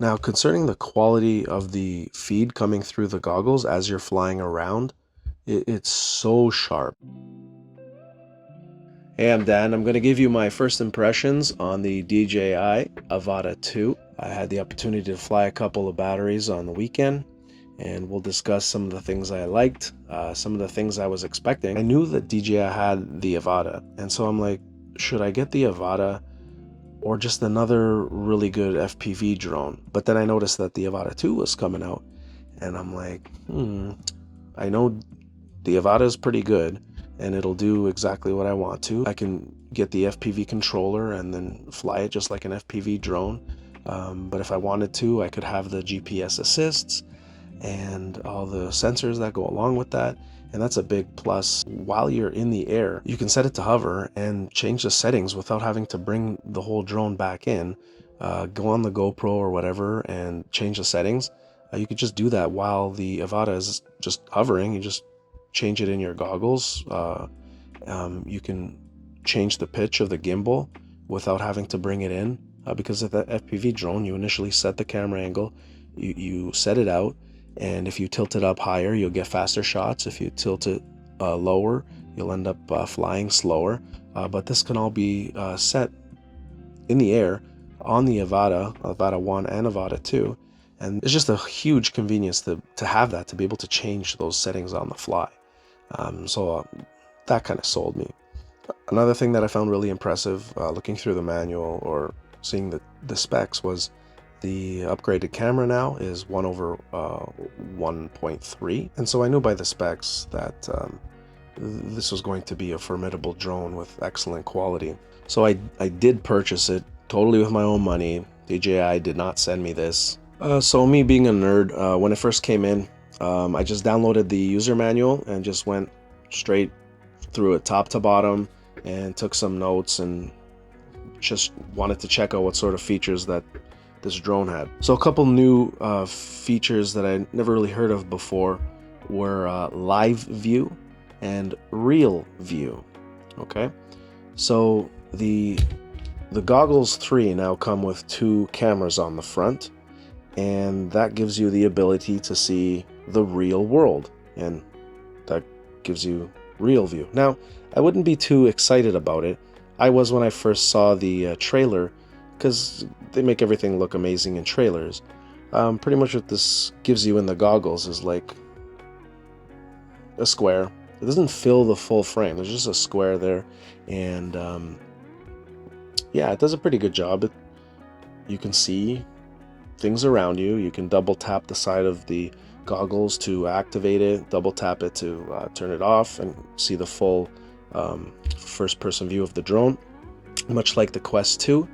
Now, concerning the quality of the feed coming through the goggles as you're flying around, it's so sharp. Hey, I'm Dan. I'm going to give you my first impressions on the DJI Avata 2. I had the opportunity to fly a couple of batteries on the weekend, and we'll discuss some of the things I liked, some of the things I was expecting. I knew that DJI had the Avata, and so I'm like, should I get the Avata or just another really good FPV drone? But then I noticed that the Avata 2 was coming out, and I'm like, I know the Avata is pretty good, and it'll do exactly what I want to. I can get the FPV controller and then fly it just like an FPV drone. But if I wanted to, I could have the GPS assists and all the sensors that go along with that. And that's a big plus. While you're in the air, you can set it to hover and change the settings without having to bring the whole drone back in. Go on the GoPro or whatever and change the settings. You could just do that while the Avata is just hovering. You just change it in your goggles. You can change the pitch of the gimbal without having to bring it in. Because of that FPV drone, you initially set the camera angle, you set it out, and if you tilt it up higher, you'll get faster shots. If you tilt it lower, you'll end up flying slower. But this can all be set in the air on the Avata 1 and Avata 2. And it's just a huge convenience to have that, to be able to change those settings on the fly. So that kind of sold me. Another thing that I found really impressive looking through the manual or seeing the specs was the upgraded camera now is 1/1.3. And so I knew by the specs that this was going to be a formidable drone with excellent quality. So I did purchase it totally with my own money. DJI did not send me this. So me being a nerd, when it first came in, I just downloaded the user manual and just went straight through it top to bottom and took some notes and just wanted to check out what sort of features that this drone had. So a couple new features that I never really heard of before were live view and real view. Okay, so the Goggles 3 now come with 2 cameras on the front, and that gives you the ability to see the real world, and that gives you real view. Now, I wouldn't be too excited about it. I was when I first saw the trailer, because they make everything look amazing in trailers. Pretty much what this gives you in the goggles is like a square. It doesn't fill the full frame. There's just a square there, and yeah, it does a pretty good job. You can see things around you. You can double tap the side of the goggles to activate it, double tap it to turn it off, and see the full first person view of the drone, much like the Quest 2.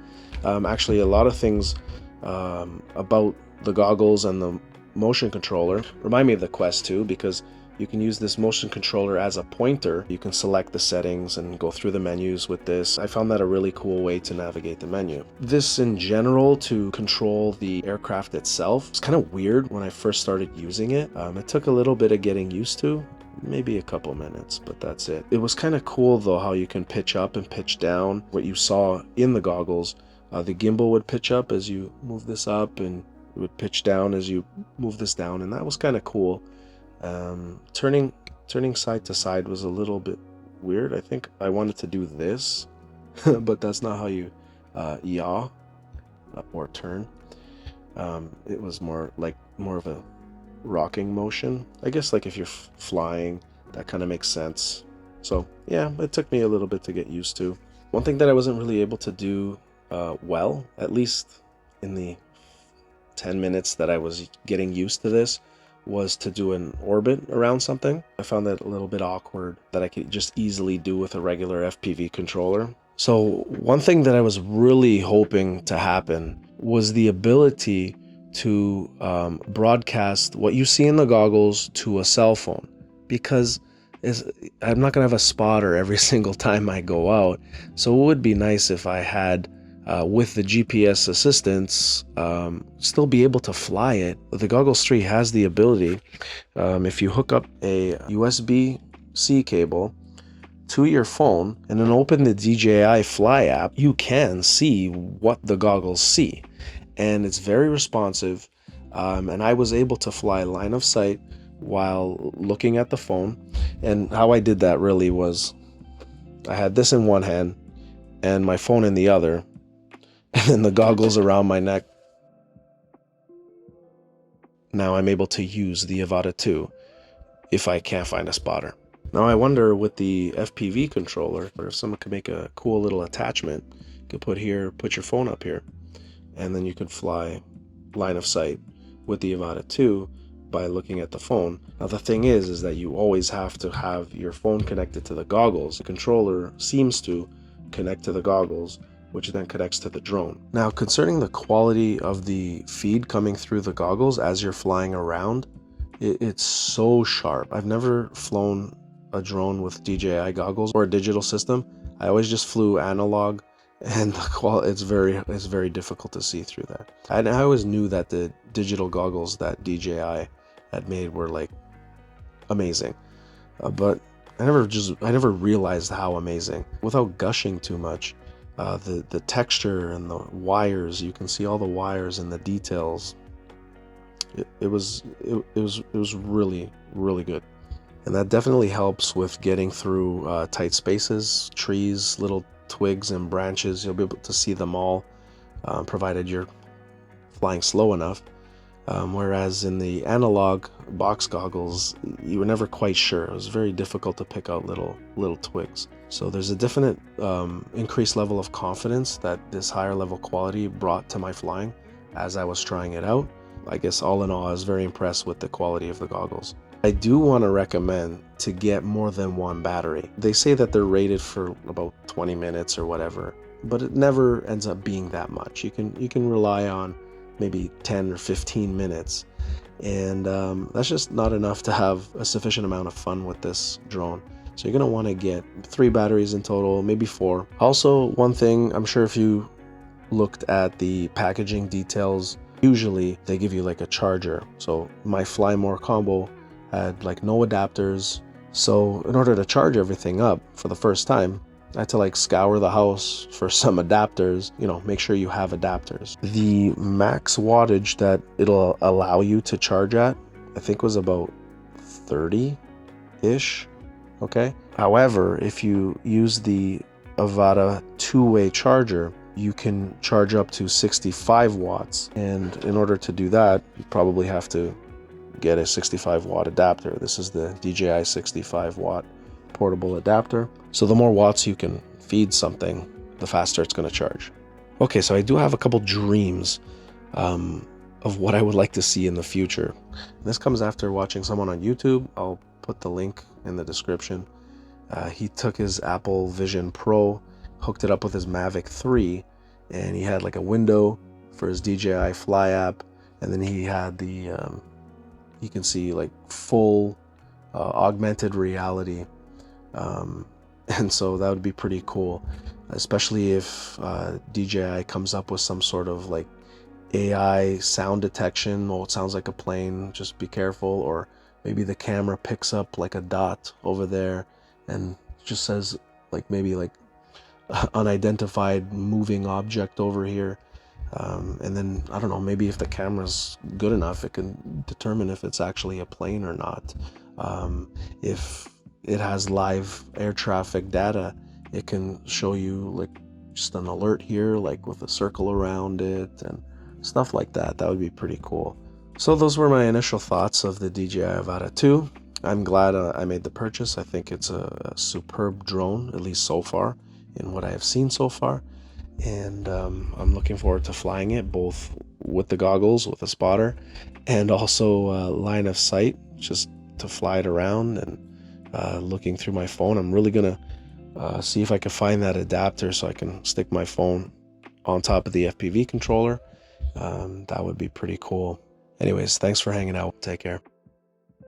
Actually, a lot of things about the goggles and the motion controller remind me of the Quest 2, because you can use this motion controller as a pointer. You can select the settings and go through the menus with this. I found that a really cool way to navigate the menu. This in general to control the aircraft itself is kind of weird when I first started using it. It took a little bit of getting used to, maybe a couple minutes, but that's it. It was kind of cool though how you can pitch up and pitch down. What you saw in the goggles, the gimbal would pitch up as you move this up, and it would pitch down as you move this down, and that was kind of cool. Turning side to side was a little bit weird. I think I wanted to do this, but that's not how you yaw or turn. It was more of a rocking motion. I guess like if you're flying, that kind of makes sense. So yeah, it took me a little bit to get used to. One thing that I wasn't really able to do well, at least in the 10 minutes that I was getting used to this, was to do an orbit around something. I found that a little bit awkward, that I could just easily do with a regular FPV controller. So one thing that I was really hoping to happen was the ability to broadcast what you see in the goggles to a cell phone, because I'm not gonna have a spotter every single time I go out. So it would be nice if I had with the GPS assistance, still be able to fly it. The Goggles 3 has the ability, if you hook up a USB-C cable to your phone and then open the DJI Fly app, you can see what the goggles see. and it's very responsive. And I was able to fly line of sight while looking at the phone. And how I did that really was I had this in one hand and my phone in the other, and then the goggles around my neck. Now I'm able to use the Avata 2 if I can't find a spotter. Now I wonder with the FPV controller, or if someone could make a cool little attachment, you could put your phone up here, and then you could fly line of sight with the Avata 2 by looking at the phone. Now the thing is that you always have to have your phone connected to the goggles. The controller seems to connect to the goggles, which then connects to the drone. Now concerning the quality of the feed coming through the goggles as you're flying around, it's so sharp. I've never flown a drone with DJI goggles or a digital system. I always just flew analog, and the quality, it's very difficult to see through that. And I always knew that the digital goggles that DJI had made were like amazing, but I never realized how amazing. Without gushing too much, the texture and the wires, you can see all the wires and the details. It was really good, and that definitely helps with getting through tight spaces, trees, little twigs and branches. You'll be able to see them all, provided you're flying slow enough. Whereas in the analog box goggles, you were never quite sure. It was very difficult to pick out little twigs. So there's a definite increased level of confidence that this higher level quality brought to my flying as I was trying it out. I guess all in all, I was very impressed with the quality of the goggles. I do want to recommend to get more than one battery. They say that they're rated for about 20 minutes or whatever, but it never ends up being that much. You can rely on maybe 10 or 15 minutes, and that's just not enough to have a sufficient amount of fun with this drone. So you're going to want to get 3 batteries in total, maybe 4. Also, one thing, I'm sure if you looked at the packaging details, usually they give you like a charger. So my Fly More combo had like no adapters. So in order to charge everything up for the first time, I had to like scour the house for some adapters, make sure you have adapters. The max wattage that it'll allow you to charge at, I think was about 30-ish, okay? However, if you use the Avata two-way charger, you can charge up to 65 watts. And in order to do that, you probably have to get a 65 watt adapter. This is the DJI 65 watt portable adapter. So the more watts you can feed something, the faster it's going to charge. Okay, so I do have a couple dreams of what I would like to see in the future. This comes after watching someone on YouTube. I'll put the link in the description. He took his Apple Vision Pro, hooked it up with his Mavic 3, and he had like a window for his DJI Fly app, and then he had the you can see like full augmented reality, and so that would be pretty cool, especially if DJI comes up with some sort of like AI sound detection. Oh, it sounds like a plane, just be careful. Or maybe the camera picks up like a dot over there and just says like maybe like unidentified moving object over here, and then I don't know, maybe if the camera's good enough, it can determine if it's actually a plane or not. If it has live air traffic data, it can show you like just an alert here, like with a circle around it and stuff like that. That would be pretty cool. So those were my initial thoughts of the DJI Avata 2. I'm glad I made the purchase. I think it's a superb drone, at least so far, in what I have seen so far. And I'm looking forward to flying it, both with the goggles, with a spotter, and also line of sight, just to fly it around and looking through my phone. I'm really going to see if I can find that adapter so I can stick my phone on top of the FPV controller. That would be pretty cool. Anyways, thanks for hanging out. Take care.